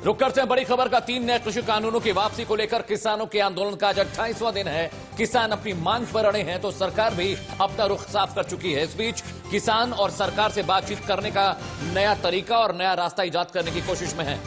रुक करते हैं बड़ी खबर का। 3 नए कृषि कानूनों की वापसी को लेकर किसानों के आंदोलन का आज 28वां दिन है। किसान अपनी मांग पर अड़े हैं तो सरकार भी अपना रुख साफ कर चुकी है। इस बीच किसान और सरकार से बातचीत करने का नया तरीका और नया रास्ता इजाद करने की कोशिश में है।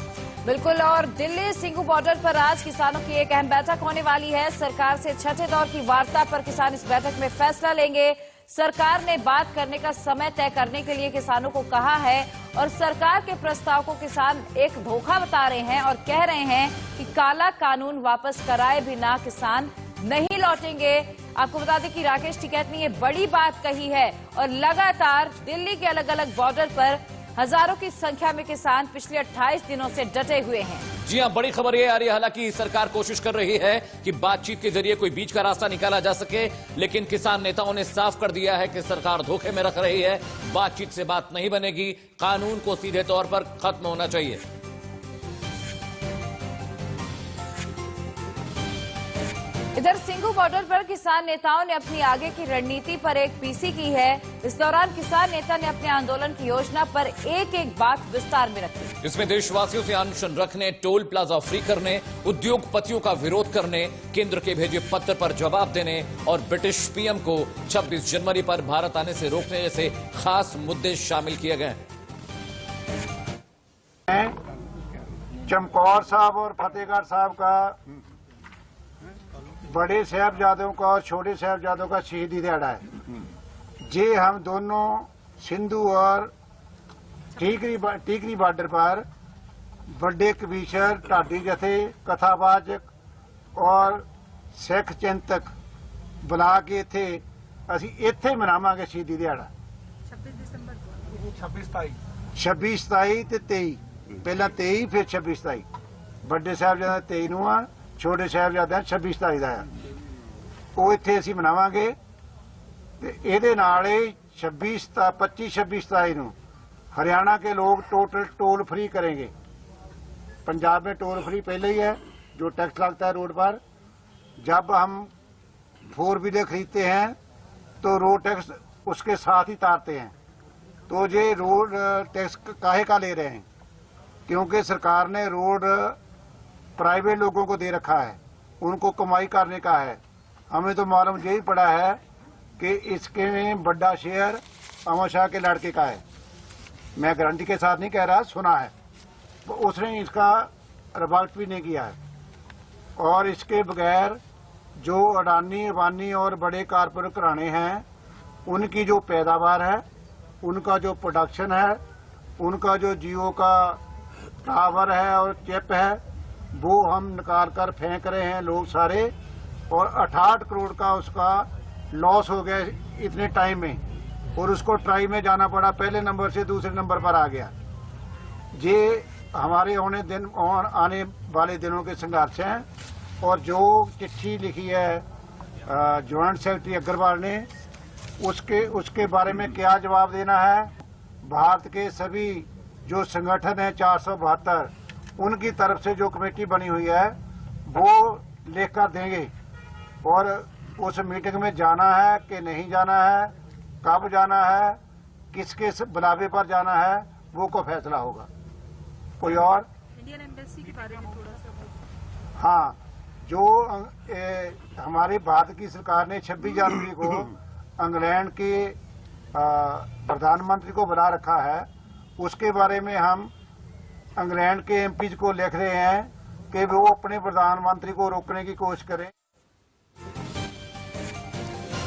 बिल्कुल। और दिल्ली सिंघू बॉर्डर पर आज किसानों की एक अहम बैठक होने वाली है। सरकार से छठे दौर की वार्ता पर किसान इस बैठक में फैसला लेंगे। सरकार ने बात करने का समय तय करने के लिए किसानों को कहा है और सरकार के प्रस्ताव को किसान एक धोखा बता रहे हैं और कह रहे हैं कि काला कानून वापस कराए बिना किसान नहीं लौटेंगे। आपको बता दें कि राकेश टिकैत ने ये बड़ी बात कही है और लगातार दिल्ली के अलग अलग बॉर्डर पर हजारों की संख्या में किसान पिछले 28 दिनों से डटे हुए हैं। जी हां, बड़ी खबर ये आ रही है हालांकि सरकार कोशिश कर रही है कि बातचीत के जरिए कोई बीच का रास्ता निकाला जा सके, लेकिन किसान नेताओं ने साफ कर दिया है कि सरकार धोखे में रख रही है। बातचीत से बात नहीं बनेगी, कानून को सीधे तौर पर खत्म होना चाहिए। इधर सिंघू बॉर्डर पर किसान नेताओं ने अपनी आगे की रणनीति पर एक पीसी की है। इस दौरान किसान नेता ने अपने आंदोलन की योजना पर एक एक बात विस्तार में रखी। इसमें देशवासियों से अनशन रखने, टोल प्लाजा फ्री करने, उद्योगपतियों का विरोध करने, केंद्र के भेजे पत्र पर जवाब देने और ब्रिटिश पीएम को 26 जनवरी पर भारत आने से रोकने जैसे खास मुद्दे शामिल किए गए। चमकौर साहब और फतेहगढ़ साहब का, बड़े साहबजादों का और छोटे साहबजादों का शहीदी दिहाड़ा है। जे हम दोनों सिंधु और टीकरी बॉर्डर पर बड़े कबीशर, ढाडी जथे, कथावाचक और सिख चिंतक बुला के इत्थे असीं इत्थे मनावांगे शहीदी दिहाड़ा 26 27 ते 23। पहला 23 फिर 26 27। बड़े साहबजादा 23 नूं आ, छोटे साहबजादा 26 27 ਦਾ ਉਹ ਇੱਥੇ ਅਸੀਂ ਮਨਾਵਾਂਗੇ ਤੇ ਇਹਦੇ ਨਾਲ ਹੀ 25 26 27 ਨੂੰ हरियाणा के लोग टोटल टोल फ्री करेंगे। पंजाब में टोल फ्री पहले ही है, जो टैक्स लगता है रोड पर। जब हम 4 व्हीलर खरीदते हैं तो रोड टैक्स उसके साथ ही तारते हैं। तो ये रोड टैक्स काहे का ले रहे हैं? क्योंकि सरकार ने रोड प्राइवेट लोगों को दे रखा है, उनको कमाई करने का है। हमें तो मालूम यही पड़ा है कि इसके में बड़ा शेयर अमित शाह के लड़के का है। मैं गारंटी के साथ नहीं कह रहा, सुना है। तो उसने इसका रिवॉल्ट भी नहीं किया है। और इसके बगैर जो अडानी, अंबानी और बड़े कारपोरेट घराने हैं, उनकी जो पैदावार है, उनका जो प्रोडक्शन है, उनका जो जियो का टावर है और चिप है, वो हम निकाल कर फेंक रहे हैं लोग सारे। और 68 करोड़ का उसका लॉस हो गया इतने टाइम में, और उसको ट्राई में जाना पड़ा, पहले नंबर से दूसरे नंबर पर आ गया। ये हमारे आने वाले दिनों के संघर्ष हैं। और जो चिट्ठी लिखी है ज्वाइंट सेक्रेटरी अग्रवाल ने, उसके बारे में क्या जवाब देना है? भारत के सभी जो संगठन है 472, उनकी तरफ से जो कमेटी बनी हुई है वो लेकर देंगे। और उस मीटिंग में जाना है कि नहीं जाना है, कब जाना है, किसके बुलावे पर जाना है, वो को फैसला होगा। कोई और इंडियन एम्बेसी के बारे में थोड़ा सा। हाँ, जो हमारे भारत की सरकार ने 26 जनवरी को इंग्लैंड के प्रधानमंत्री को बुला रखा है, उसके बारे में हम इंग्लैंड के एमपीज को लिख रहे हैं कि वो अपने प्रधानमंत्री को रोकने की कोशिश करें।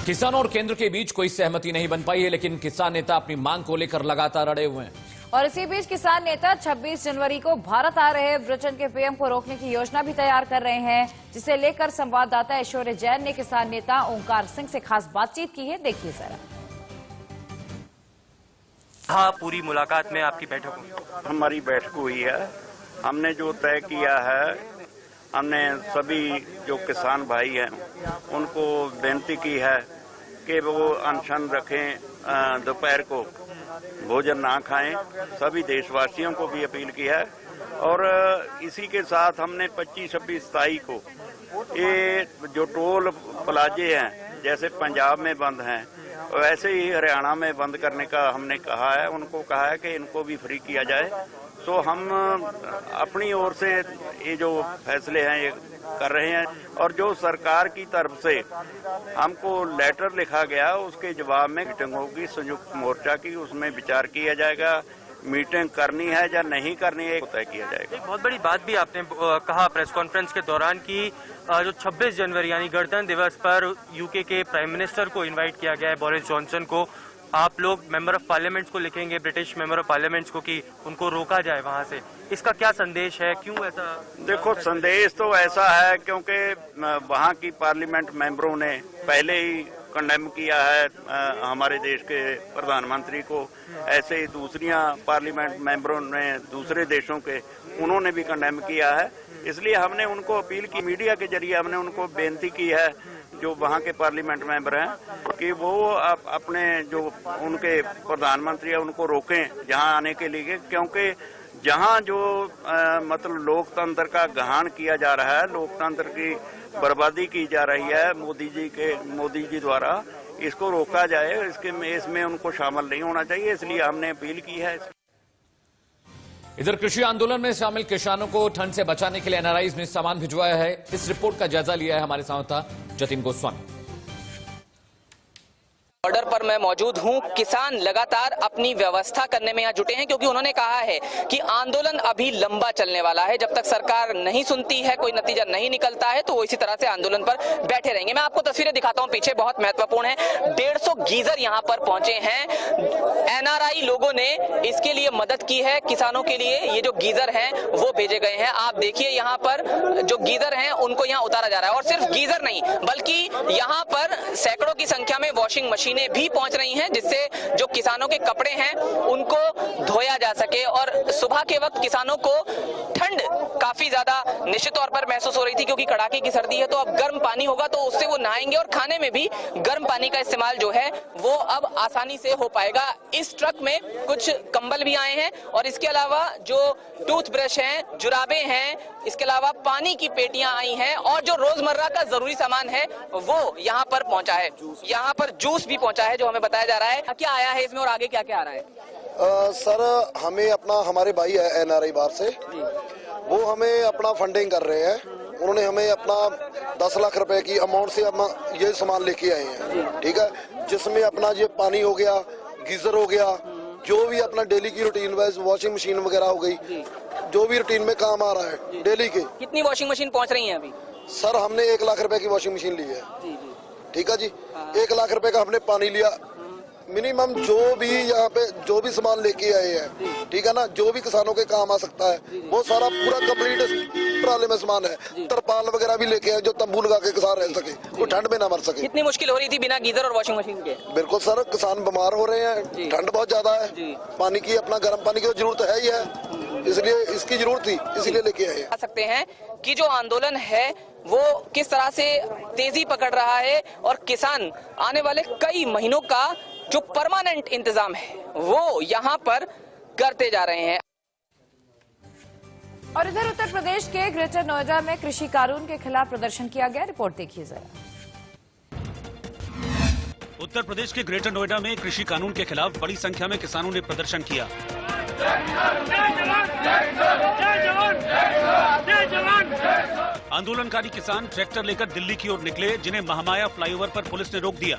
किसानों और केंद्र के बीच कोई सहमति नहीं बन पाई है, लेकिन किसान नेता अपनी मांग को लेकर लगातार अड़े हुए हैं। और इसी बीच किसान नेता 26 जनवरी को भारत आ रहे ब्रिटेन के पीएम को रोकने की योजना भी तैयार कर रहे हैं, जिसे लेकर संवाददाता ऐश्वर्य जैन ने किसान नेता ओंकार सिंह से खास बातचीत की है। देखिए जरा। हाँ, पूरी मुलाकात में आपकी बैठक हमारी बैठक हुई है। हमने जो तय किया है, हमने सभी जो किसान भाई हैं उनको बेनती की है कि वो अनशन रखें, दोपहर को भोजन ना खाएं। सभी देशवासियों को भी अपील की है। और इसी के साथ हमने 25 26 27 को ये जो टोल प्लाजे हैं, जैसे पंजाब में बंद हैं, वैसे ही हरियाणा में बंद करने का हमने कहा है। उनको कहा है कि इनको भी फ्री किया जाए तो हम अपनी ओर से ये जो फैसले हैं ये कर रहे हैं, और जो सरकार की तरफ से हमको लेटर लिखा गया उसके जवाब में मीटिंग होगी संयुक्त मोर्चा की, उसमें विचार किया जाएगा मीटिंग करनी है या नहीं करनी है तय किया जाएगा। एक बहुत बड़ी बात भी आपने कहा प्रेस कॉन्फ्रेंस के दौरान कि जो 26 जनवरी यानी गणतंत्र दिवस पर यूके के प्राइम मिनिस्टर को इनवाइट किया गया है, बोरिस जॉनसन को, आप लोग मेंबर ऑफ पार्लियामेंट को लिखेंगे, ब्रिटिश मेंबर ऑफ पार्लियामेंट को, कि उनको रोका जाए वहां से। इसका क्या संदेश है, क्यों ऐसा? देखो, संदेश तो ऐसा है क्योंकि वहाँ की पार्लियामेंट मेंबरों ने पहले ही कंडेम किया है हमारे देश के प्रधानमंत्री को, ऐसे ही दूसरियां पार्लियामेंट मेंबरों ने दूसरे देशों के उन्होंने भी कंडेम किया है। इसलिए हमने उनको अपील की, मीडिया के जरिए हमने उनको बेनती की है जो वहाँ के पार्लियामेंट मेंबर हैं कि वो अपने जो उनके प्रधानमंत्री है उनको रोकें जहाँ आने के लिए, क्योंकि जहाँ जो मतलब लोकतंत्र का गहान किया जा रहा है, लोकतंत्र की बर्बादी की जा रही है मोदी जी द्वारा, इसको रोका जाए, इसमें उनको शामिल नहीं होना चाहिए, इसलिए हमने अपील की है। इधर कृषि आंदोलन में शामिल किसानों को ठंड से बचाने के लिए एनआरआईज ने सामान भिजवाया है। इस रिपोर्ट का जायजा लिया है हमारे संवाददाता जतिन गोस्वामी। बॉर्डर पर मैं मौजूद हूं। किसान लगातार अपनी व्यवस्था करने में यहाँ जुटे हैं क्योंकि उन्होंने कहा है कि आंदोलन अभी लंबा चलने वाला है। जब तक सरकार नहीं सुनती है, कोई नतीजा नहीं निकलता है, तो वो इसी तरह से आंदोलन पर बैठे रहेंगे। मैं आपको तस्वीरें दिखाता हूं, पीछे बहुत महत्वपूर्ण है। 150 गीजर यहाँ पर पहुंचे हैं। एनआरआई लोगों ने इसके लिए मदद की है। किसानों के लिए ये जो गीजर हैं वो भेजे गए हैं। आप देखिए यहाँ पर जो गीजर हैं उनको यहाँ उतारा जा रहा है, और सिर्फ गीजर नहीं बल्कि यहाँ पर सैकड़ों की संख्या में वॉशिंग मशीनें भी पहुंच रही हैं, जिससे जो किसानों के कपड़े हैं उनको धोया जा सके। और सुबह के वक्त किसानों को ठंड काफी ज्यादा निश्चित तौर पर महसूस हो रही थी क्योंकि कड़ाके की सर्दी है, तो अब गर्म पानी होगा तो उससे वो नहाएंगे, और खाने में भी गर्म पानी का इस्तेमाल जो है वो अब आसानी से हो पाएगा। इस ट्रक में कुछ कंबल भी आए हैं, और इसके अलावा जो टूथब्रश हैं, जुराबे हैं, इसके अलावा पानी की पेटियां आई हैं, और जो रोजमर्रा का जरूरी सामान है वो यहाँ पर पहुंचा है। यहाँ पर जूस भी पहुंचा है जो हमें बताया जा रहा है। क्या आया है इसमें और आगे क्या क्या आ रहा है? सर, हमें अपना हमारे भाई है एनआरआई बाहर से, वो हमें अपना फंडिंग कर रहे हैं। उन्होंने हमें अपना 10 लाख रुपए की अमाउंट से हम ये सामान लेके आए हैं, ठीक है, जिसमें अपना ये पानी हो गया, गीजर हो गया, जो भी अपना डेली की रूटीन वाइज वॉशिंग मशीन वगैरह हो गई, जो भी रूटीन में काम आ रहा है डेली के। कितनी वॉशिंग मशीन पहुंच रही है अभी? सर, हमने 1 लाख रुपए की वॉशिंग मशीन ली है, ठीक है जी। 1 लाख रुपए का हमने पानी लिया मिनिमम, जो भी यहाँ पे जो भी सामान लेके आए हैं, ठीक है ना, जो भी किसानों के काम आ सकता है वो सारा पूरा कंप्लीट ट्राले में सामान है। तरपाल वगैरह भी लेके आए जो तंबू लगा के किसान रह सके, वो ठंड में ना मर सके। कितनी मुश्किल हो रही थी बिना गीजर और वॉशिंग मशीन के? बिल्कुल सर, किसान बीमार हो रहे हैं, ठंड बहुत ज्यादा है, पानी की अपना गर्म पानी की जरूरत है ही है, इसलिए इसकी जरूरत थी, इसीलिए लेके आए। आ सकते हैं कि जो आंदोलन है वो किस तरह से तेजी पकड़ रहा है, और किसान आने वाले कई महीनों का जो परमानेंट इंतजाम है वो यहाँ पर करते जा रहे हैं। और इधर उत्तर प्रदेश के ग्रेटर नोएडा में कृषि कानून के खिलाफ प्रदर्शन किया गया। रिपोर्ट देखिए जरा। उत्तर प्रदेश के ग्रेटर नोएडा में कृषि कानून के खिलाफ बड़ी संख्या में किसानों ने प्रदर्शन किया। आंदोलनकारी किसान ट्रैक्टर लेकर दिल्ली की ओर निकले, जिन्हें महामाया फ्लाईओवर पर पुलिस ने रोक दिया।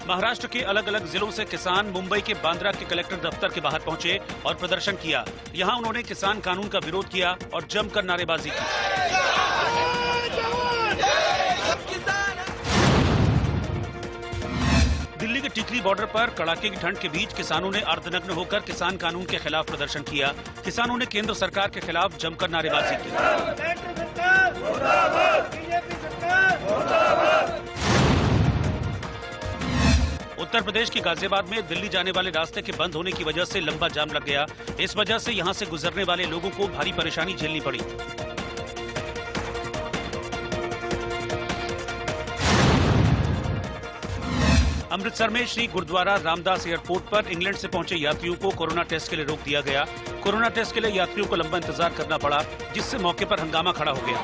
महाराष्ट्र के अलग अलग जिलों से किसान मुंबई के बांद्रा के कलेक्टर दफ्तर के बाहर पहुंचे और प्रदर्शन किया। यहां उन्होंने किसान कानून का विरोध किया और जमकर नारेबाजी की। दिल्ली के टिकरी बॉर्डर पर कड़ाके की ठंड के बीच किसानों ने अर्धनग्न होकर किसान कानून के खिलाफ प्रदर्शन किया। किसानों ने केंद्र सरकार के खिलाफ जमकर नारेबाजी की। उत्तर प्रदेश की गाजियाबाद में दिल्ली जाने वाले रास्ते के बंद होने की वजह से लंबा जाम लग गया। इस वजह से यहां से गुजरने वाले लोगों को भारी परेशानी झेलनी पड़ी। अमृतसर में श्री गुरुद्वारा रामदास एयरपोर्ट पर इंग्लैंड से पहुंचे यात्रियों को कोरोना टेस्ट के लिए रोक दिया गया। कोरोना टेस्ट के लिए यात्रियों को लंबा इंतजार करना पड़ा, जिससे मौके पर हंगामा खड़ा हो गया।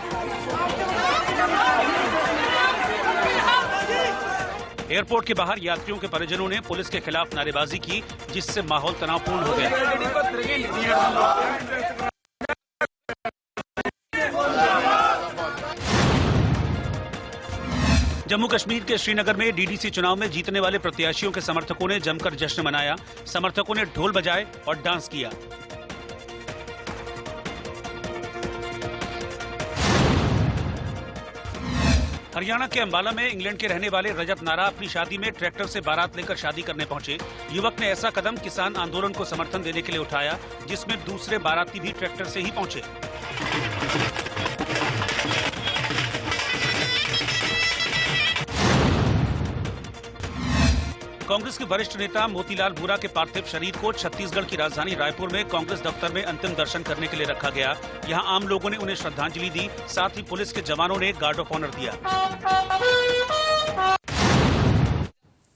एयरपोर्ट के बाहर यात्रियों के परिजनों ने पुलिस के खिलाफ नारेबाजी की, जिससे माहौल तनावपूर्ण हो गया। जम्मू कश्मीर के श्रीनगर में डीडीसी चुनाव में जीतने वाले प्रत्याशियों के समर्थकों ने जमकर जश्न मनाया। समर्थकों ने ढोल बजाए और डांस किया। हरियाणा के अंबाला में इंग्लैंड के रहने वाले रजत नारा अपनी शादी में ट्रैक्टर से बारात लेकर शादी करने पहुंचे। युवक ने ऐसा कदम किसान आंदोलन को समर्थन देने के लिए उठाया, जिसमें दूसरे बाराती भी ट्रैक्टर से ही पहुंचे। कांग्रेस के वरिष्ठ नेता मोतीलाल वोरा के पार्थिव शरीर को छत्तीसगढ़ की राजधानी रायपुर में कांग्रेस दफ्तर में अंतिम दर्शन करने के लिए रखा गया। यहां आम लोगों ने उन्हें श्रद्धांजलि दी, साथ ही पुलिस के जवानों ने गार्ड ऑफ ऑनर दिया।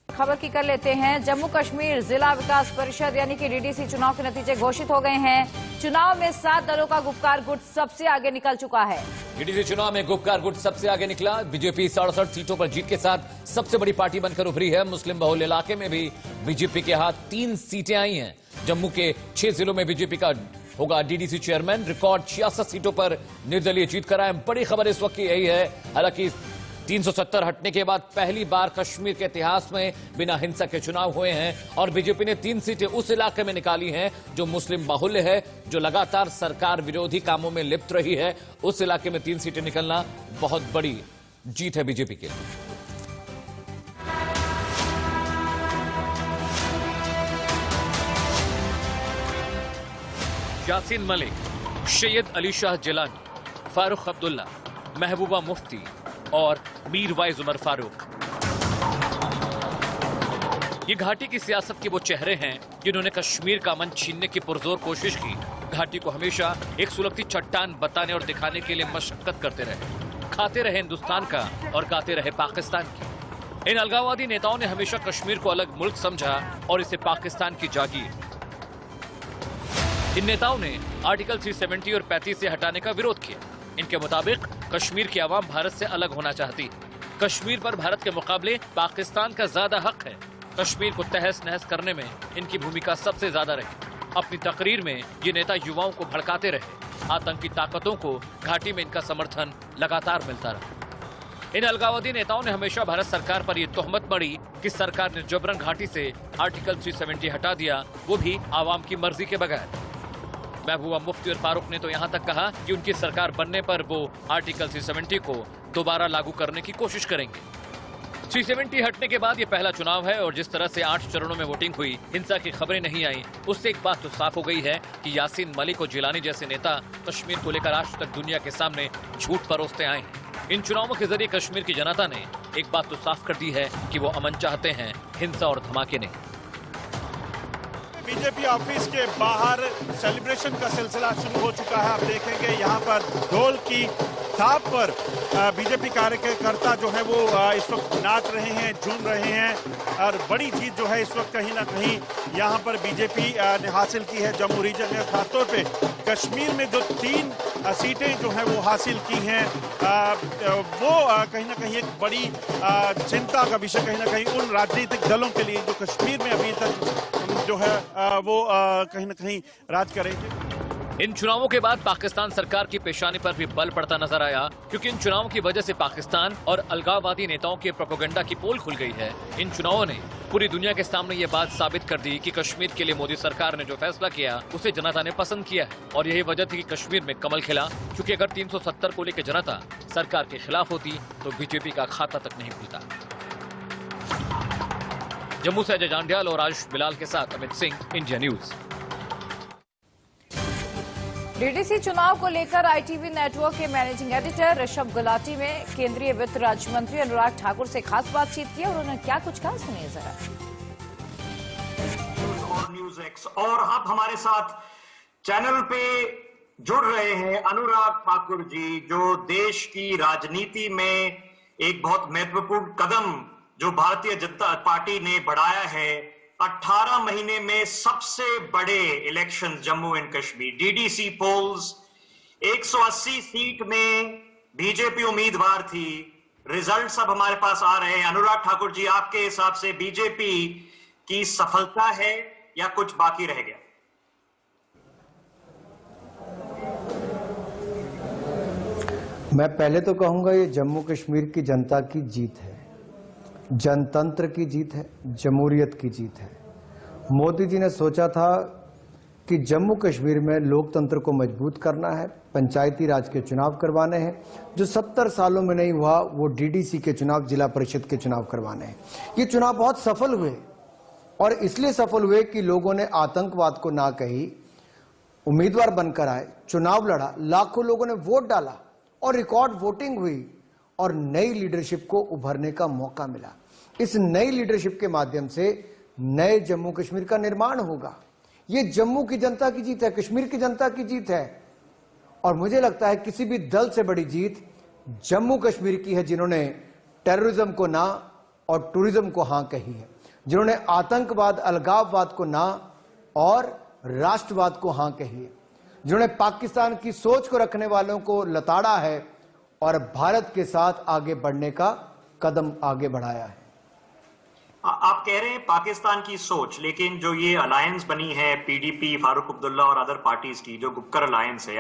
खबर की कर लेते हैं। जम्मू कश्मीर जिला विकास परिषद यानी कि डीडीसी चुनाव के नतीजे घोषित हो गए हैं। चुनाव में 7 दलों का गुपकार गुट सबसे आगे निकल चुका है। डीडीसी चुनाव में गुपकार गुट सबसे आगे निकला। बीजेपी 67 सीटों पर जीत के साथ सबसे बड़ी पार्टी बनकर उभरी है। मुस्लिम बहुल इलाके में भी बीजेपी के हाथ 3 सीटें आई हैं। जम्मू के 6 जिलों में बीजेपी का होगा डीडीसी चेयरमैन। रिकॉर्ड 66 सीटों पर निर्दलीय जीत कराए। बड़ी खबर इस वक्त की यही है, हालांकि 370 हटने के बाद पहली बार कश्मीर के इतिहास में बिना हिंसा के चुनाव हुए हैं और बीजेपी ने 3 सीटें उस इलाके में निकाली हैं जो मुस्लिम बाहुल्य है, जो लगातार सरकार विरोधी कामों में लिप्त रही है। उस इलाके में 3 सीटें निकलना बहुत बड़ी जीत है बीजेपी के लिए। यासीन मलिक, सैयद अली शाह जिलानी, फारूक अब्दुल्ला, महबूबा मुफ्ती और मीर वाइज उमर फारूक, ये घाटी की सियासत के वो चेहरे हैं जिन्होंने कश्मीर का अमन छीनने की पुरजोर कोशिश की। घाटी को हमेशा एक सुलगती चट्टान बताने और दिखाने के लिए मशक्कत करते रहे। खाते रहे हिंदुस्तान का और गाते रहे पाकिस्तान की। इन अलगाववादी नेताओं ने हमेशा कश्मीर को अलग मुल्क समझा और इसे पाकिस्तान की जागीर। इन नेताओं ने आर्टिकल 370 और 35 से हटाने का विरोध किया। इनके मुताबिक कश्मीर की आवाम भारत से अलग होना चाहती है। कश्मीर पर भारत के मुकाबले पाकिस्तान का ज्यादा हक है। कश्मीर को तहस नहस करने में इनकी भूमिका सबसे ज्यादा रही। अपनी तकरीर में ये नेता युवाओं को भड़काते रहे। आतंकी ताकतों को घाटी में इनका समर्थन लगातार मिलता रहा। इन अलगाववादी नेताओं ने हमेशा भारत सरकार पर यह तोहमत मढ़ी कि सरकार ने जबरन घाटी से आर्टिकल 370 हटा दिया, वो भी आवाम की मर्जी के बगैर। महबूबा मुफ्ती और फारूक ने तो यहां तक कहा कि उनकी सरकार बनने पर वो आर्टिकल 370 को दोबारा लागू करने की कोशिश करेंगे। 370 हटने के बाद ये पहला चुनाव है और जिस तरह से 8 चरणों में वोटिंग हुई, हिंसा की खबरें नहीं आई, उससे एक बात तो साफ हो गई है कि यासीन मलिक और जिलानी जैसे नेता कश्मीर को लेकर आज तक दुनिया के सामने झूठ परोसते आए हैं। इन चुनावों के जरिए कश्मीर की जनता ने एक बात तो साफ कर दी है कि वो अमन चाहते हैं, हिंसा और धमाके नहीं। बीजेपी ऑफिस के बाहर सेलिब्रेशन का सिलसिला शुरू हो चुका है। आप देखेंगे यहाँ पर ढोल की थाप पर बीजेपी कार्यकर्ता जो है वो इस वक्त नाच रहे हैं, झूम रहे हैं और बड़ी जीत जो है इस वक्त कहीं ना कहीं यहाँ पर बीजेपी ने हासिल की है। जम्मू रीजन में खासतौर पे कश्मीर में जो 3 सीटें जो है वो हासिल की हैं, वो कहीं ना कहीं एक बड़ी चिंता का विषय कहीं ना कहीं उन राजनीतिक दलों के लिए जो कश्मीर में अभी तक जो है वो कहीं ना कहीं राज करेंगे। इन चुनावों के बाद पाकिस्तान सरकार की पेशानी पर भी बल पड़ता नजर आया, क्योंकि इन चुनावों की वजह से पाकिस्तान और अलगाववादी नेताओं के प्रोपेगेंडा की पोल खुल गई है। इन चुनावों ने पूरी दुनिया के सामने ये बात साबित कर दी कि कश्मीर के लिए मोदी सरकार ने जो फैसला किया उसे जनता ने पसंद किया है और यही वजह थी कि कश्मीर में कमल खिला। क्योंकि अगर 370 को लेकर जनता सरकार के खिलाफ होती तो बीजेपी का खाता तक नहीं खुलता। जम्मू से अजय जांडियाल और आयुष बिलाल के साथ Amit Singh, India news. DDC चुनाव को लेकर आईटीवी नेटवर्क के मैनेजिंग एडिटर ऋषभ गुलाटी में केंद्रीय वित्त राज्य मंत्री अनुराग ठाकुर से खास बातचीत की और उन्होंने क्या कुछ कहा, सुनिए जरा। और न्यूज एक्स और आप हमारे साथ चैनल पे जुड़ रहे हैं अनुराग ठाकुर जी, जो देश की राजनीति में एक बहुत महत्वपूर्ण कदम जो भारतीय जनता पार्टी ने बढ़ाया है। 18 महीने में सबसे बड़े election Jammu and Kashmir, DDC polls 180 seat में बीजेपी उम्मीदवार थी, रिजल्ट्स अब हमारे पास आ रहे हैं। अनुराग ठाकुर जी, आपके हिसाब से बीजेपी की सफलता है या कुछ बाकी रह गया? मैं पहले तो कहूंगा ये जम्मू कश्मीर की जनता की जीत है, जनतंत्र की जीत है, जमहूरियत की जीत है। मोदी जी ने सोचा था कि जम्मू कश्मीर में लोकतंत्र को मजबूत करना है, पंचायती राज के चुनाव करवाने हैं, जो 70 सालों में नहीं हुआ वो डीडीसी के चुनाव, जिला परिषद के चुनाव करवाने हैं। ये चुनाव बहुत सफल हुए और इसलिए सफल हुए कि लोगों ने आतंकवाद को ना कही, उम्मीदवार बनकर आए, चुनाव लड़ा, लाखों लोगों ने वोट डाला और रिकॉर्ड वोटिंग हुई और नई लीडरशिप को उभरने का मौका मिला। इस नई लीडरशिप के माध्यम से नए जम्मू कश्मीर का निर्माण होगा। ये जम्मू की जनता की जीत है, कश्मीर की जनता की जीत है और मुझे लगता है किसी भी दल से बड़ी जीत जम्मू कश्मीर की है, जिन्होंने टेररिज्म को ना और टूरिज्म को हां कही है, जिन्होंने आतंकवाद, अलगाववाद को ना और राष्ट्रवाद को हां कही है, जिन्होंने पाकिस्तान की सोच को रखने वालों को लताड़ा है और भारत के साथ आगे बढ़ने का कदम आगे बढ़ाया है। आप कह रहे हैं पाकिस्तान की सोच, लेकिन जो ये अलायंस बनी है पीडीपी, फारूक अब्दुल्ला और अदर पार्टीज की, जो गुपकर अलायंस है,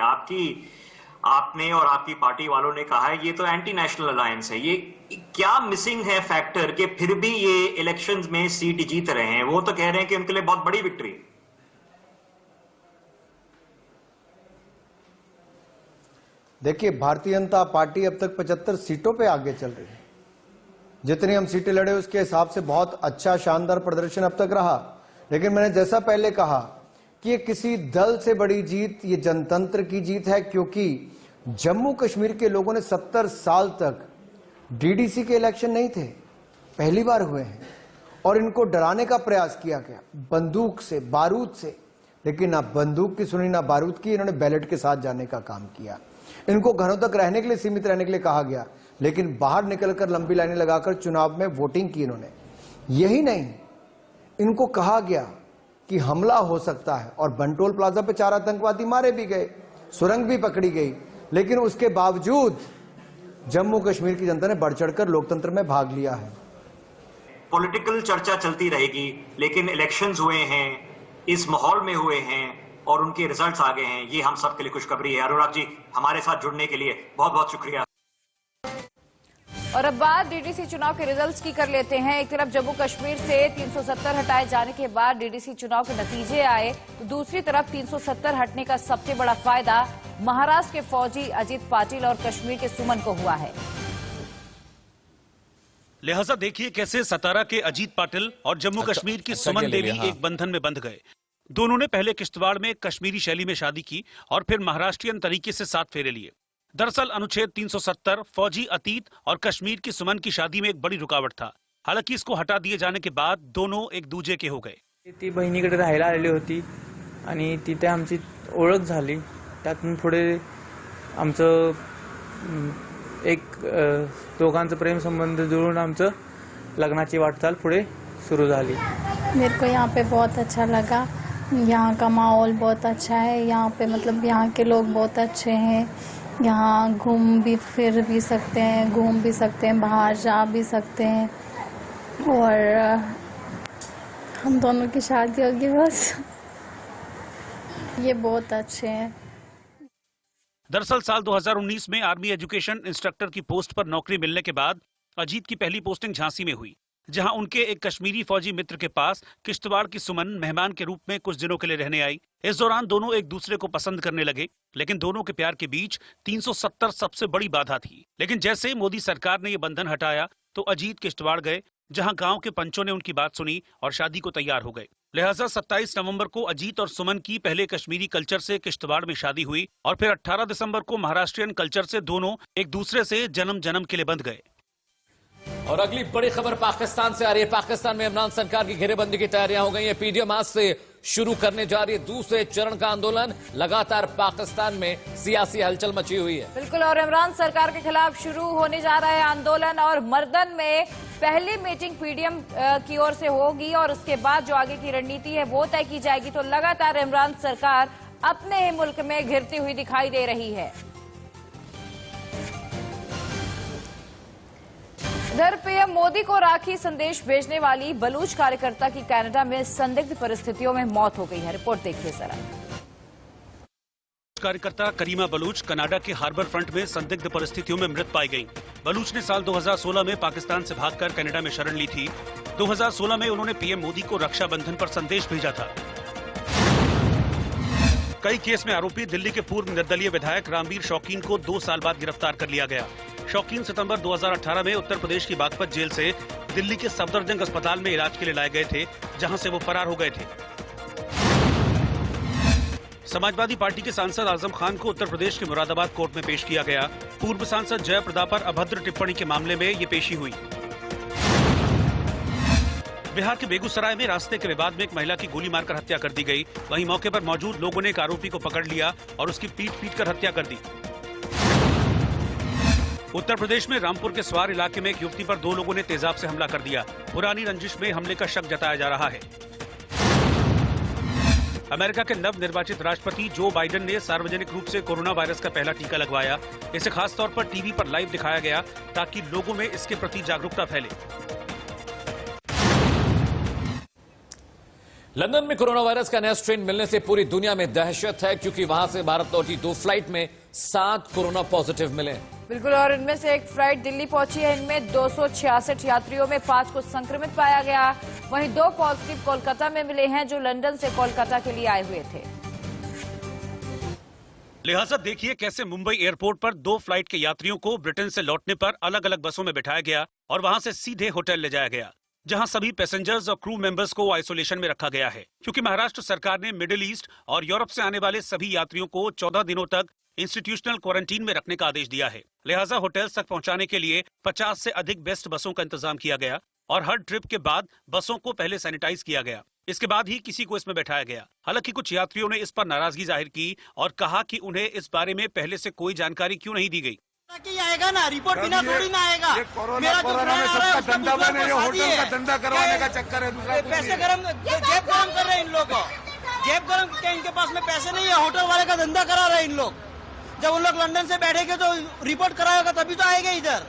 आपने और आपकी पार्टी वालों ने कहा है ये तो एंटी नेशनल अलायंस है। ये क्या मिसिंग है फैक्टर कि फिर भी ये इलेक्शंस में सीट जीत रहे हैं? वो तो कह रहे हैं कि उनके लिए बहुत बड़ी विक्ट्री है। देखिए, भारतीय जनता पार्टी अब तक 75 सीटों पे आगे चल रही है। जितनी हम सीटें लड़े उसके हिसाब से बहुत अच्छा, शानदार प्रदर्शन अब तक रहा। लेकिन मैंने जैसा पहले कहा कि ये किसी दल से बड़ी जीत, ये जनतंत्र की जीत है, क्योंकि जम्मू कश्मीर के लोगों ने 70 साल तक डीडीसी के इलेक्शन नहीं थे, पहली बार हुए हैं और इनको डराने का प्रयास किया गया बंदूक से, बारूद से। लेकिन ना बंदूक की सुनी ना बारूद की, इन्होंने बैलेट के साथ जाने का काम किया। इनको घरों तक रहने के लिए, सीमित रहने के लिए कहा गया, लेकिन बाहर निकलकर लंबी लाइनें लगाकर चुनाव में वोटिंग की इन्होंने। यही नहीं, इनको कहा गया कि हमला हो सकता है और बंटोल प्लाजा पे 4 आतंकवादी मारे भी गए, सुरंग भी पकड़ी गई, लेकिन उसके बावजूद जम्मू कश्मीर की जनता ने बढ़ चढ़कर लोकतंत्र में भाग लिया है। पॉलिटिकल चर्चा चलती रहेगी, लेकिन इलेक्शंस हुए हैं, इस माहौल में हुए हैं और उनके रिजल्ट्स आ गए हैं, ये हम सबके लिए खुशखबरी है। अनुराग जी, हमारे साथ जुड़ने के लिए बहुत बहुत शुक्रिया। और अब बात डीडीसी चुनाव के रिजल्ट्स की कर लेते हैं। एक तरफ जम्मू कश्मीर से 370 हटाए जाने के बाद डीडीसी चुनाव के नतीजे आए, तो दूसरी तरफ 370 हटने का सबसे बड़ा फायदा महाराष्ट्र के फौजी अजीत पाटिल और कश्मीर के सुमन को हुआ है। लिहाजा देखिए कैसे सतारा के अजीत पाटिल और जम्मू कश्मीर की सुमन देवी एक बंधन में बंध गए। दोनों ने पहले किश्तवाड़ में कश्मीरी शैली में शादी की और फिर महाराष्ट्रियन तरीके से 7 फेरे लिए। दरअसल अनुच्छेद 370 फौजी अतीत और कश्मीर की सुमन की शादी में एक बड़ी रुकावट था। हालांकि इसको हटा दिए जाने के बाद दोनों एक दूजे के हो गए। ती बहिणीकडे राहायला आलेली होती आणि तिथे आमची ओळख झाली। त्यातून पुढे आमचं एक दोघांचं प्रेम संबंध जुळून आमचं लग्नाची वाटचाल पुढे सुरू झाली। मेरे को यहाँ पे बहुत अच्छा लगा। यहाँ का माहौल बहुत अच्छा है। यहाँ पे मतलब यहाँ के लोग बहुत अच्छे हैं। यहाँ घूम भी फिर भी सकते हैं, घूम भी सकते हैं, बाहर जा भी सकते हैं और हम दोनों की शादी होगी बस। ये बहुत अच्छे हैं। दरअसल साल 2019 में आर्मी एजुकेशन इंस्ट्रक्टर की पोस्ट पर नौकरी मिलने के बाद अजीत की पहली पोस्टिंग झांसी में हुई, जहां उनके एक कश्मीरी फौजी मित्र के पास किश्तवाड़ की सुमन मेहमान के रूप में कुछ दिनों के लिए रहने आई। इस दौरान दोनों एक दूसरे को पसंद करने लगे, लेकिन दोनों के प्यार के बीच 370 सबसे बड़ी बाधा थी। लेकिन जैसे मोदी सरकार ने ये बंधन हटाया तो अजीत किश्तवाड़ गए, जहां गांव के पंचों ने उनकी बात सुनी और शादी को तैयार हो गए। लिहाजा 27 नवंबर को अजीत और सुमन की पहले कश्मीरी कल्चर से किश्तवाड़ में शादी हुई और फिर 18 दिसंबर को महाराष्ट्रियन कल्चर से दोनों एक दूसरे से जन्म जन्म के लिए बंध गए। और अगली बड़ी खबर पाकिस्तान से आ रही है। पाकिस्तान में इमरान सरकार की घेरेबंदी की तैयारियां हो गई हैं। पीडीएम आज से शुरू करने जा रही है दूसरे चरण का आंदोलन। लगातार पाकिस्तान में सियासी हलचल मची हुई है। बिल्कुल, और इमरान सरकार के खिलाफ शुरू होने जा रहा है आंदोलन और मर्दन में पहली मीटिंग पीडीएम की ओर से होगी और उसके बाद जो आगे की रणनीति है वो तय की जाएगी। तो लगातार इमरान सरकार अपने ही मुल्क में घिरती हुई दिखाई दे रही है। इधर पीएम मोदी को राखी संदेश भेजने वाली बलूच कार्यकर्ता की कनाडा में संदिग्ध परिस्थितियों में मौत हो गई है। रिपोर्ट देखिए जरा। कार्यकर्ता करीमा बलूच कनाडा के हार्बर फ्रंट में संदिग्ध परिस्थितियों में मृत पाई गईं। बलूच ने साल 2016 में पाकिस्तान से भागकर कनाडा में शरण ली थी। 2016 में उन्होंने पीएम मोदी को रक्षाबंधन पर संदेश भेजा था। कई केस में आरोपी दिल्ली के पूर्व निर्दलीय विधायक रामवीर शौकीन को 2 साल बाद गिरफ्तार कर लिया गया। शौकीन सितंबर 2018 में उत्तर प्रदेश की बागपत जेल से दिल्ली के सफदरजंग अस्पताल में इलाज के लिए लाए गए थे, जहां से वो फरार हो गए थे। समाजवादी पार्टी के सांसद आजम खान को उत्तर प्रदेश के मुरादाबाद कोर्ट में पेश किया गया। पूर्व सांसद जयप्रदा पर अभद्र टिप्पणी के मामले में ये पेशी हुई। बिहार के बेगूसराय में रास्ते के विवाद में एक महिला की गोली मारकर हत्या कर दी गई। वहीं मौके पर मौजूद लोगों ने एक आरोपी को पकड़ लिया और उसकी पीट कर हत्या कर दी। उत्तर प्रदेश में रामपुर के स्वार इलाके में एक युवती पर 2 लोगों ने तेजाब से हमला कर दिया। पुरानी रंजिश में हमले का शक जताया जा रहा है। अमेरिका के नव निर्वाचित राष्ट्रपति जो बाइडेन ने सार्वजनिक रूप से कोरोना वायरस का पहला टीका लगवाया। इसे खास तौर पर टीवी पर लाइव दिखाया गया ताकि लोगों में इसके प्रति जागरूकता फैले। लंदन में कोरोना वायरस का नया स्ट्रेन मिलने से पूरी दुनिया में दहशत है, क्योंकि वहां से भारत लौटी 2 फ्लाइट में 7 कोरोना पॉजिटिव मिले। बिल्कुल, और इनमें से एक फ्लाइट दिल्ली पहुंची है। इनमें 266 यात्रियों में 5 को संक्रमित पाया गया। वहीं 2 पॉजिटिव कोलकाता में मिले हैं, जो लंदन से कोलकाता के लिए आए हुए थे। लिहाजा देखिए कैसे मुंबई एयरपोर्ट पर 2 फ्लाइट के यात्रियों को ब्रिटेन से लौटने पर अलग अलग बसों में बिठाया गया और वहां से सीधे होटल ले जाया गया, जहां सभी पैसेंजर्स और क्रू मेंबर्स को आइसोलेशन में रखा गया है, क्योंकि महाराष्ट्र सरकार ने मिडिल ईस्ट और यूरोप से आने वाले सभी यात्रियों को 14 दिनों तक इंस्टीट्यूशनल क्वारंटीन में रखने का आदेश दिया है। लिहाजा होटल्स तक पहुंचाने के लिए 50 से अधिक बेस्ट बसों का इंतजाम किया गया और हर ट्रिप के बाद बसों को पहले सैनिटाइज किया गया। इसके बाद ही किसी को इसमें बैठाया गया। हालांकि कुछ यात्रियों ने इस पर नाराजगी जाहिर की और कहा कि उन्हें इस बारे में पहले से कोई जानकारी क्यों नहीं दी गई। आएगा ना, रिपोर्ट बिना थोड़ी ना आएगा। कोरोना में सबका धंधा बने, होटल का धंधा करवाने का चक्कर है। दूसरा पैसे गरम, जेब गरम कर रहे हैं इन लोगों को। जेब गरम क्या, इनके पास में पैसे नहीं है, होटल वाले का धंधा करा रहे हैं इन लोग। जब उन लोग लंदन से बैठेंगे तो रिपोर्ट कराएगा तभी तो आएंगे इधर।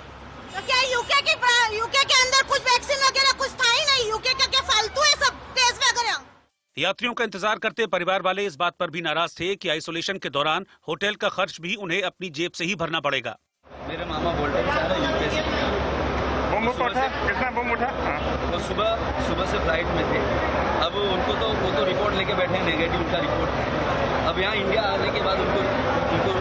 तो क्या यूके के अंदर कुछ वैक्सीन वगैरह कुछ था ही नहीं? यूके का क्या फालतू है सब टेस्ट वगैरह। यात्रियों का इंतजार करते परिवार वाले इस बात पर भी नाराज थे कि आइसोलेशन के दौरान होटल का खर्च भी उन्हें अपनी जेब से ही भरना पड़ेगा। मेरे मामा बोलते हैं यूके से कितना बम उठा? वो सुबह से फ्लाइट में थे। अब उनको तो वो तो रिपोर्ट लेके बैठे हैं, नेगेटिव का रिपोर्ट है। अब यहाँ इंडिया आने के बाद उनको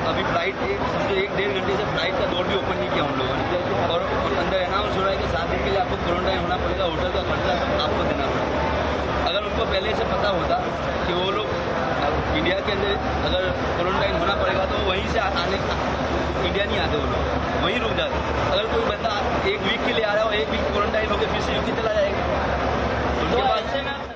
अभी फ्लाइट समझो 1-1.5 घंटे से फ्लाइट का डोर भी ओपन नहीं किया उन लोगों ने। और अंदर अनाउंस हो रहा है कि 7 दिन के लिए आपको क्वारंटाइन होना पड़ेगा, होटल का खर्चा सब आपको देना पड़ेगा। अगर उनको पहले से पता होता कि वो लोग इंडिया के अंदर अगर क्वारंटाइन होना पड़ेगा तो वहीं से आने इंडिया नहीं आते, वो लोग वहीं रुक जाते। अगर कोई बंदा 1 वीक के लिए आ रहा हो, 1 वीक क्वारंटाइन होकर फिर से यूके चला जाएगा। उनके बाद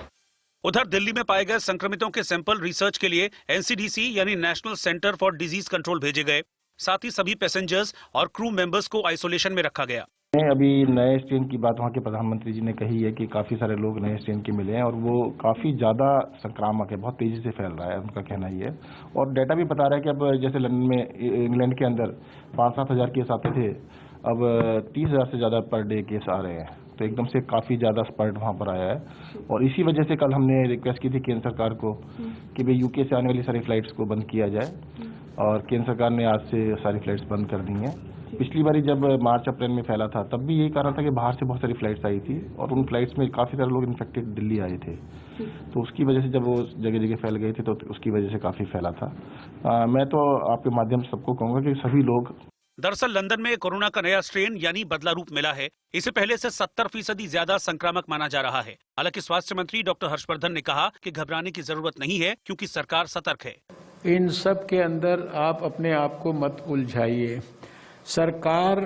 उधर दिल्ली में पाए गए संक्रमितों के सैंपल रिसर्च के लिए एनसीडीसी यानी national centre for disease control भेजे गए। साथ ही सभी पैसेंजर्स और क्रू मेंबर्स को आइसोलेशन में रखा गया। अभी नए स्ट्रेन की बात वहाँ के प्रधानमंत्री जी ने कही है कि काफ़ी सारे लोग नए स्ट्रेन के मिले हैं और वो काफ़ी ज़्यादा संक्रामक है, बहुत तेज़ी से फैल रहा है, उनका कहना ही है। और डाटा भी बता रहा है कि अब जैसे लंदन में इंग्लैंड के अंदर 5-7 हज़ार केस आते थे, अब 30,000 से ज़्यादा पर डे केस आ रहे हैं। तो एकदम से काफ़ी ज़्यादा स्पर्ट वहाँ पर आया है और इसी वजह से कल हमने रिक्वेस्ट की थी केंद्र सरकार को कि भाई यूके से आने वाली सारी फ्लाइट्स को बंद किया जाए और केंद्र सरकार ने आज से सारी फ्लाइट्स बंद कर दी हैं। पिछली बारी जब मार्च अप्रैल में फैला था तब भी यही कारण था कि बाहर से बहुत सारी फ्लाइट्स आई थी और उन फ्लाइट्स में काफ़ी सारे लोग इन्फेक्टेड दिल्ली आए थे, तो उसकी वजह से जब वो जगह जगह फैल गए थे तो उसकी वजह से काफ़ी फैला था। मैं तो आपके माध्यम से सबको कहूँगा कि सभी लोग। दरअसल लंदन में कोरोना का नया स्ट्रेन यानी बदला रूप मिला है। इसे पहले से 70% ज्यादा संक्रामक माना जा रहा है। हालांकि स्वास्थ्य मंत्री डॉक्टर हर्षवर्धन ने कहा कि घबराने की जरूरत नहीं है, क्योंकि सरकार सतर्क है। इन सब के अंदर आप अपने आप को मत उलझाइए। सरकार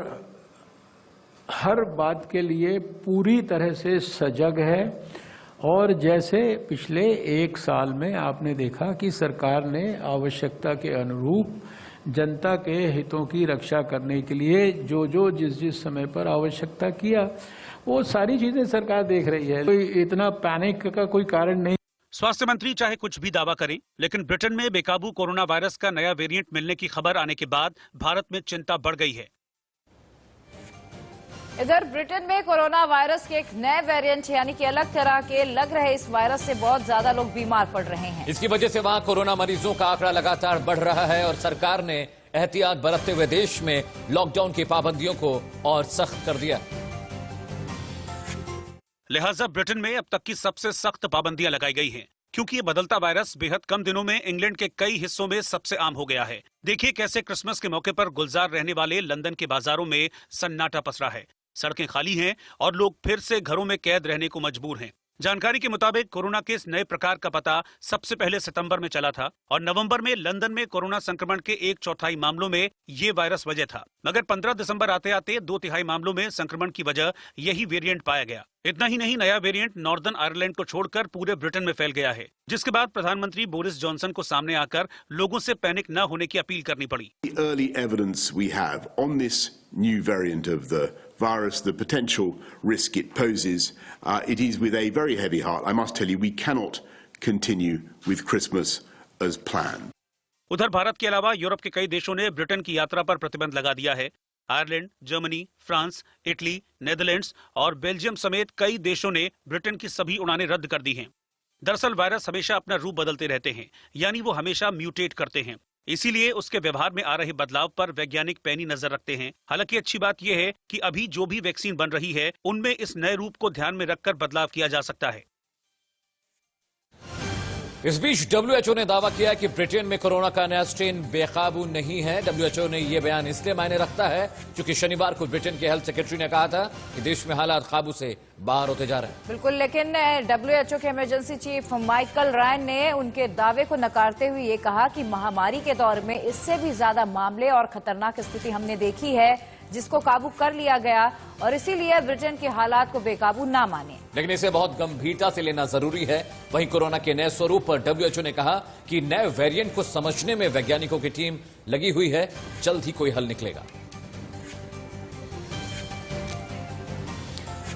हर बात के लिए पूरी तरह से सजग है और जैसे पिछले 1 साल में आपने देखा कि सरकार ने आवश्यकता के अनुरूप जनता के हितों की रक्षा करने के लिए जो जिस समय पर आवश्यकता किया, वो सारी चीजें सरकार देख रही है। कोई इतना पैनिक का कोई कारण नहीं। स्वास्थ्य मंत्री चाहे कुछ भी दावा करें, लेकिन ब्रिटेन में बेकाबू कोरोना वायरस का नया वेरिएंट मिलने की खबर आने के बाद भारत में चिंता बढ़ गई है। इधर ब्रिटेन में कोरोना वायरस के एक नए वेरिएंट यानी कि अलग तरह के लग रहे इस वायरस से बहुत ज्यादा लोग बीमार पड़ रहे हैं। इसकी वजह से वहां कोरोना मरीजों का आंकड़ा लगातार बढ़ रहा है और सरकार ने एहतियात बरतते हुए देश में लॉकडाउन की पाबंदियों को और सख्त कर दिया। लिहाजा ब्रिटेन में अब तक की सबसे सख्त पाबंदियां लगाई गई हैं, क्योंकि ये बदलता वायरस बेहद कम दिनों में इंग्लैंड के कई हिस्सों में सबसे आम हो गया है। देखिए कैसे क्रिसमस के मौके पर गुलजार रहने वाले लंदन के बाजारों में सन्नाटा पसरा है। सड़कें खाली हैं और लोग फिर से घरों में कैद रहने को मजबूर हैं। जानकारी के मुताबिक कोरोना के इस नए प्रकार का पता सबसे पहले सितंबर में चला था और नवंबर में लंदन में कोरोना संक्रमण के 1/4 मामलों में ये वायरस वजह था, मगर 15 दिसंबर आते आते 2/3 मामलों में संक्रमण की वजह यही वेरिएंट पाया गया। इतना ही नहीं, नया वेरिएंट नॉर्दर्न आयरलैंड को छोड़कर पूरे ब्रिटेन में फैल गया है, जिसके बाद प्रधानमंत्री बोरिस जॉनसन को सामने आकर लोगों से पैनिक न होने की अपील करनी पड़ी। early evidence we have on this new variant of the virus, the potential risk it poses, it is with a very heavy heart. I must tell you, we cannot continue with Christmas as planned. उधर भारत के अलावा Europe के कई देशों ने Britain की यात्रा पर प्रतिबंध लगा दिया है। Ireland, Germany, France, Italy, Netherlands और बेल्जियम समेत कई देशों ने ब्रिटेन की सभी उड़ानें रद्द कर दी हैं। दरअसल वायरस हमेशा अपना रूप बदलते रहते हैं, यानी वो हमेशा म्यूटेट करते हैं। इसीलिए उसके व्यवहार में आ रहे बदलाव पर वैज्ञानिक पैनी नजर रखते हैं। हालांकि अच्छी बात यह है कि अभी जो भी वैक्सीन बन रही है उनमें इस नए रूप को ध्यान में रखकर बदलाव किया जा सकता है। इस बीच WHO ने दावा किया कि ब्रिटेन में कोरोना का नया स्ट्रेन बेकाबू नहीं है। WHO ने यह बयान इसलिए मायने रखता है क्योंकि शनिवार को ब्रिटेन के हेल्थ सेक्रेटरी ने कहा था कि देश में हालात काबू से बाहर होते जा रहे हैं। बिल्कुल, लेकिन WHO के इमरजेंसी चीफ माइकल रायन ने उनके दावे को नकारते हुए ये कहा कि महामारी के दौर में इससे भी ज्यादा मामले और खतरनाक स्थिति हमने देखी है, जिसको काबू कर लिया गया और इसीलिए ब्रिटेन के हालात को बेकाबू ना माने। लेकिन इसे बहुत गंभीरता से लेना जरूरी है। वहीं कोरोना के नए स्वरूप पर WHO ने कहा कि नए वेरिएंट को समझने में वैज्ञानिकों की टीम लगी हुई है, जल्द ही कोई हल निकलेगा।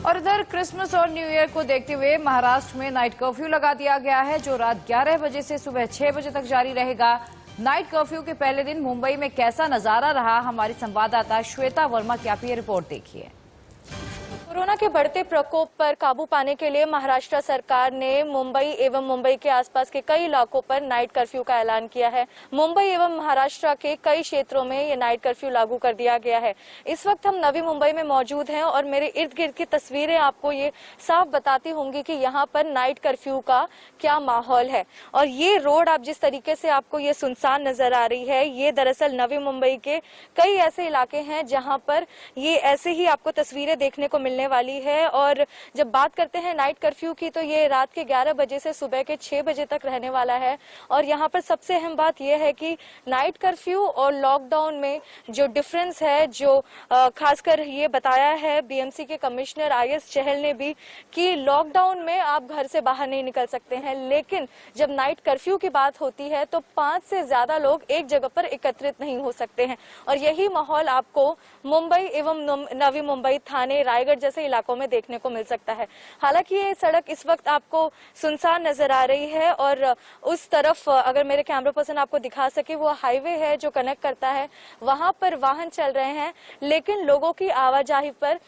और इधर क्रिसमस और न्यू ईयर को देखते हुए महाराष्ट्र में नाइट कर्फ्यू लगा दिया गया है, जो रात 11 बजे से सुबह 6 बजे तक जारी रहेगा। नाइट कर्फ्यू के पहले दिन मुंबई में कैसा नजारा रहा, हमारी संवाददाता श्वेता वर्मा की आप ये रिपोर्ट देखिए। कोरोना के बढ़ते प्रकोप पर काबू पाने के लिए महाराष्ट्र सरकार ने मुंबई एवं मुंबई के आसपास के कई इलाकों पर नाइट कर्फ्यू का ऐलान किया है। मुंबई एवं महाराष्ट्र के कई क्षेत्रों में ये नाइट कर्फ्यू लागू कर दिया गया है। इस वक्त हम नवी मुंबई में मौजूद हैं और मेरे इर्द गिर्द की तस्वीरें आपको ये साफ बताती होंगी कि यहाँ पर नाइट कर्फ्यू का क्या माहौल है। और ये रोड आप जिस तरीके से आपको ये सुनसान नजर आ रही है, ये दरअसल नवी मुंबई के कई ऐसे इलाके हैं जहाँ पर ये ऐसे ही आपको तस्वीरें देखने को मिलने वाली है। और जब बात करते हैं नाइट कर्फ्यू की, तो ये रात के 11 बजे से सुबह के 6 बजे तक रहने वाला है। और यहाँ पर सबसे अहम बात यह है कि नाइट कर्फ्यू और लॉकडाउन में जो डिफरेंस है, जो खासकर ये बताया है बीएमसी के कमिश्नर IS चहल ने भी, कि लॉकडाउन में आप घर से बाहर नहीं निकल सकते हैं, लेकिन जब नाइट कर्फ्यू की बात होती है तो 5 से ज्यादा लोग एक जगह पर एकत्रित नहीं हो सकते हैं। और यही माहौल आपको मुंबई एवं नवी मुंबई, थाने, रायगढ़ जैसे इलाकों में देखने को मिल सकता है। हालांकि ये सड़क इस वक्त आपको सुनसान नजर आ रही है और उस तरफ अगर मेरे कैमरा पर्सन आपको दिखा सके, वो हाईवे है जो कनेक्ट करता है, वहां पर वाहन चल रहे हैं, लेकिन लोगों की आवाजाही पर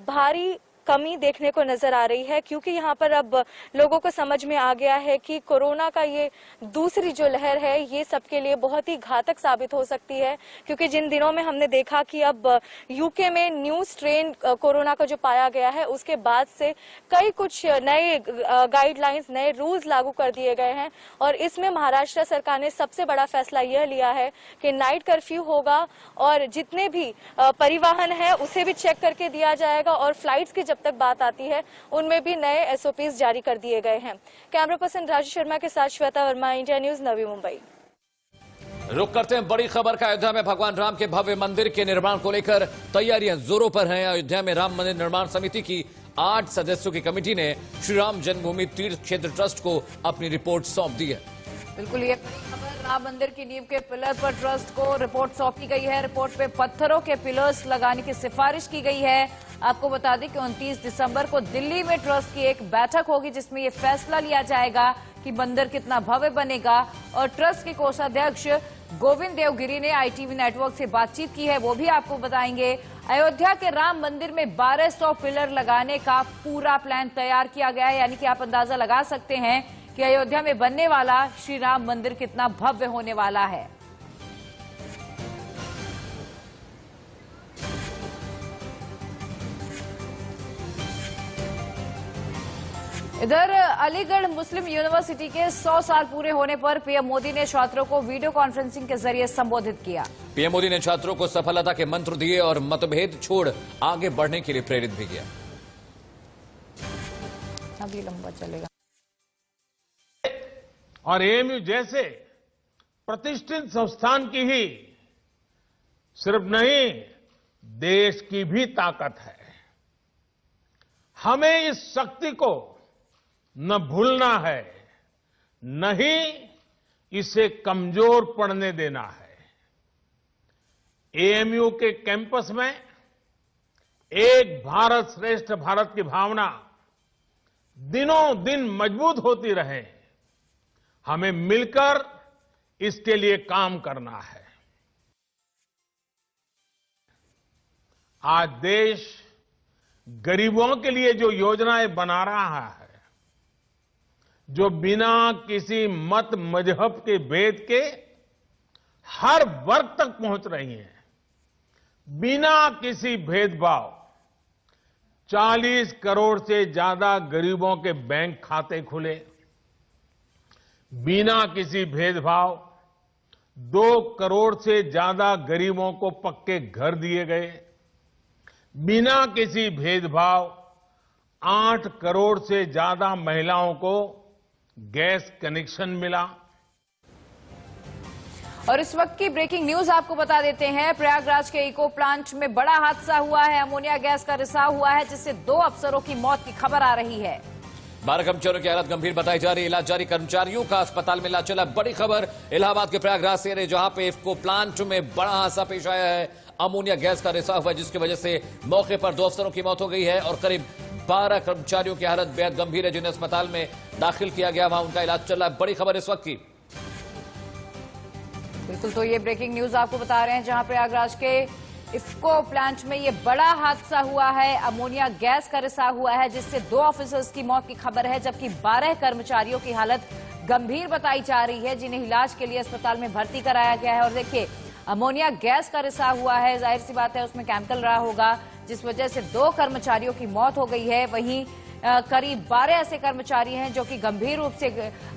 भारी कमी देखने को नजर आ रही है, क्योंकि यहाँ पर अब लोगों को समझ में आ गया है कि कोरोना का ये दूसरी जो लहर है ये सबके लिए बहुत ही घातक साबित हो सकती है। क्योंकि जिन दिनों में हमने देखा कि अब यूके में न्यू स्ट्रेन कोरोना का जो पाया गया है, उसके बाद से कई कुछ नए गाइडलाइंस, नए रूल्स लागू कर दिए गए हैं। और इसमें महाराष्ट्र सरकार ने सबसे बड़ा फैसला यह लिया है कि नाइट कर्फ्यू होगा और जितने भी परिवहन है उसे भी चेक करके दिया जाएगा और फ्लाइट्स की जब तक बात आती है उनमें भी नए SOPs जारी कर दिए गए हैं। कैमरा पर्सन राजू शर्मा के साथ श्वेता वर्मा, इंडिया न्यूज, नवी मुंबई। रुक करते हैं बड़ी खबर का। अयोध्या में भगवान राम के भव्य मंदिर के निर्माण को लेकर तैयारियां जोरों पर हैं। अयोध्या में राम मंदिर निर्माण समिति की 8 सदस्यों की कमेटी ने श्री राम जन्मभूमि तीर्थ क्षेत्र ट्रस्ट को अपनी रिपोर्ट सौंप दी है। बिल्कुल, ये बड़ी खबर। राम मंदिर की नींव के पिलर पर ट्रस्ट को रिपोर्ट सौंपी गई है। रिपोर्ट पे पत्थरों के पिलर्स लगाने की सिफारिश की गई है। आपको बता दें कि 29 दिसंबर को दिल्ली में ट्रस्ट की एक बैठक होगी, जिसमें ये फैसला लिया जाएगा कि मंदिर कितना भव्य बनेगा। और ट्रस्ट के कोषाध्यक्ष गोविंद देवगिरी ने ITV नेटवर्क से बातचीत की है, वो भी आपको बताएंगे। अयोध्या के राम मंदिर में 1200 पिलर लगाने का पूरा प्लान तैयार किया गया है, यानी कि आप अंदाजा लगा सकते हैं कि अयोध्या में बनने वाला श्री राम मंदिर कितना भव्य होने वाला है। इधर अलीगढ़ मुस्लिम यूनिवर्सिटी के 100 साल पूरे होने पर पीएम मोदी ने छात्रों को वीडियो कॉन्फ्रेंसिंग के जरिए संबोधित किया। पीएम मोदी ने छात्रों को सफलता के मंत्र दिए और मतभेद छोड़ आगे बढ़ने के लिए प्रेरित भी किया। अभी लंबा चलेगा। और एएमयू जैसे प्रतिष्ठित संस्थान की ही सिर्फ नहीं, देश की भी ताकत है। हमें इस शक्ति को न भूलना है, न ही इसे कमजोर पड़ने देना है। एएमयू के कैंपस में एक भारत श्रेष्ठ भारत की भावना दिनों दिन मजबूत होती रहे, हमें मिलकर इसके लिए काम करना है। आज देश गरीबों के लिए जो योजनाएं बना रहा है, जो बिना किसी मत मजहब के भेद के हर वर्ग तक पहुंच रही हैं, बिना किसी भेदभाव 40 करोड़ से ज्यादा गरीबों के बैंक खाते खुले, बिना किसी भेदभाव 2 करोड़ से ज्यादा गरीबों को पक्के घर दिए गए, बिना किसी भेदभाव 8 करोड़ से ज्यादा महिलाओं को गैस कनेक्शन मिला। और इस वक्त की ब्रेकिंग न्यूज आपको बता देते हैं। प्रयागराज के इको प्लांट में बड़ा हादसा हुआ है। अमोनिया गैस का रिसाव हुआ है, जिससे 2 अफसरों की मौत की खबर आ रही है। 12 कर्मचारियों की हालत गंभीर बताई जा रही है। इलाज जारी, कर्मचारियों का अस्पताल में इलाज चला। बड़ी खबर इलाहाबाद के प्रयागराज से है, जहां पे इको प्लांट में बड़ा हादसा पेश आया है। अमोनिया गैस का रिसाव हुआ, जिसकी वजह से मौके पर 2 अफसरों की मौत हो गई है और करीब 12 कर्मचारियों की हालत बेहद गंभीर है, जिन्हें अस्पताल में दाखिल किया गया, वहां उनका इलाज चल रहा है। बड़ी खबर इस वक्त की। बिल्कुल, तो ये ब्रेकिंग न्यूज आपको बता रहे हैं, जहां प्रयागराज के इफ्को प्लांट में ये बड़ा हादसा हुआ है। अमोनिया गैस का रिसाव हुआ है, जिससे 2 ऑफिसर्स की मौत की खबर है, जबकि 12 कर्मचारियों की हालत गंभीर बताई जा रही है, जिन्हें इलाज के लिए अस्पताल में भर्ती कराया गया है। और देखिए, अमोनिया गैस का रिसाव हुआ है, जाहिर सी बात है उसमें केमिकल रहा होगा, जिस वजह से 2 कर्मचारियों की मौत हो गई है। वहीं करीब 12 ऐसे कर्मचारी हैं जो कि गंभीर रूप से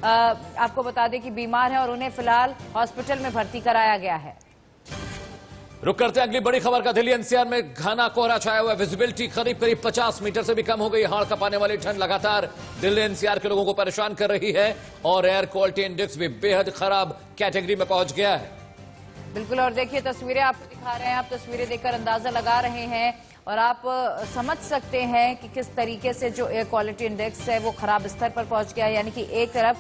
आपको बता दें कि बीमार हैं और उन्हें फिलहाल हॉस्पिटल में भर्ती कराया गया है। रुक करते हैं अगली बड़ी खबर का। दिल्ली एनसीआर में घना कोहरा छाया हुआ है। विजिबिलिटी करीब 50 मीटर से भी कम हो गई। हाड़ कपाने वाली ठंड लगातार दिल्ली एनसीआर के लोगों को परेशान कर रही है और एयर क्वालिटी इंडेक्स भी बेहद खराब कैटेगरी में पहुंच गया है। बिल्कुल, और देखिए तस्वीरें आपको दिखा रहे हैं। आप तस्वीरें देखकर अंदाजा लगा रहे हैं और आप समझ सकते हैं कि किस तरीके से जो एयर क्वालिटी इंडेक्स है वो खराब स्तर पर पहुंच गया है। यानी कि एक तरफ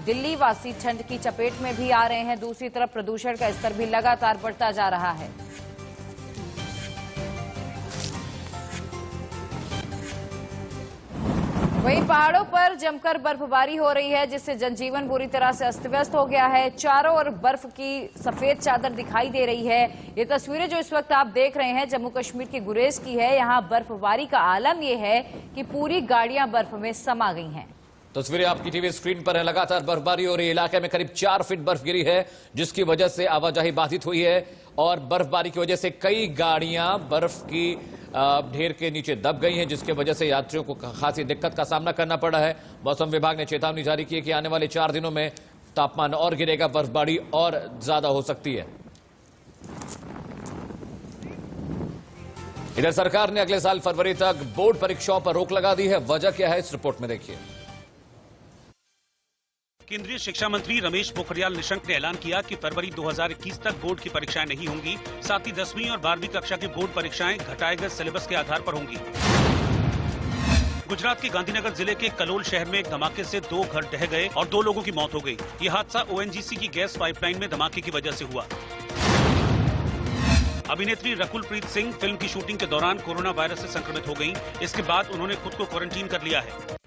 दिल्ली वासी ठंड की चपेट में भी आ रहे हैं, दूसरी तरफ प्रदूषण का स्तर भी लगातार बढ़ता जा रहा है। वहीं पहाड़ों पर जमकर बर्फबारी हो रही है, जिससे जनजीवन बुरी तरह से अस्त व्यस्त हो गया है। चारों ओर बर्फ की सफेद चादर दिखाई दे रही है। ये तस्वीरें जो इस वक्त आप देख रहे हैं जम्मू कश्मीर के गुरेज की है। यहाँ बर्फबारी का आलम यह है कि पूरी गाड़ियां बर्फ में समा गई हैं। तस्वीरें आपकी टीवी स्क्रीन पर है। लगातार बर्फबारी हो रही है। इलाके में करीब 4 फीट बर्फ गिरी है, जिसकी वजह से आवाजाही बाधित हुई है और बर्फबारी की वजह से कई गाड़ियां बर्फ की ढेर के नीचे दब गई हैं, जिसकी वजह से यात्रियों को खासी दिक्कत का सामना करना पड़ा है। मौसम विभाग ने चेतावनी जारी की है कि आने वाले 4 दिनों में तापमान और गिरेगा, बर्फबारी और ज्यादा हो सकती है। इधर सरकार ने अगले साल फरवरी तक बोर्ड परीक्षाओं पर रोक लगा दी है। वजह क्या है, इस रिपोर्ट में देखिए। केंद्रीय शिक्षा मंत्री रमेश पोखरियाल निशंक ने ऐलान किया कि फरवरी 2021 तक बोर्ड की परीक्षाएं नहीं होंगी। साथ ही 10वीं और 12वीं कक्षा की बोर्ड परीक्षाएं घटाए गए सिलेबस के आधार पर होंगी। गुजरात के गांधीनगर जिले के कलोल शहर में एक धमाके से 2 घर ढह गए और 2 लोगों की मौत हो गई। ये हादसा ओएनजीसी की गैस पाइपलाइन में धमाके की वजह से हुआ। अभिनेत्री रकुलप्रीत सिंह फिल्म की शूटिंग के दौरान कोरोना वायरस से संक्रमित हो गईं। इसके बाद उन्होंने खुद को क्वारंटीन कर लिया है।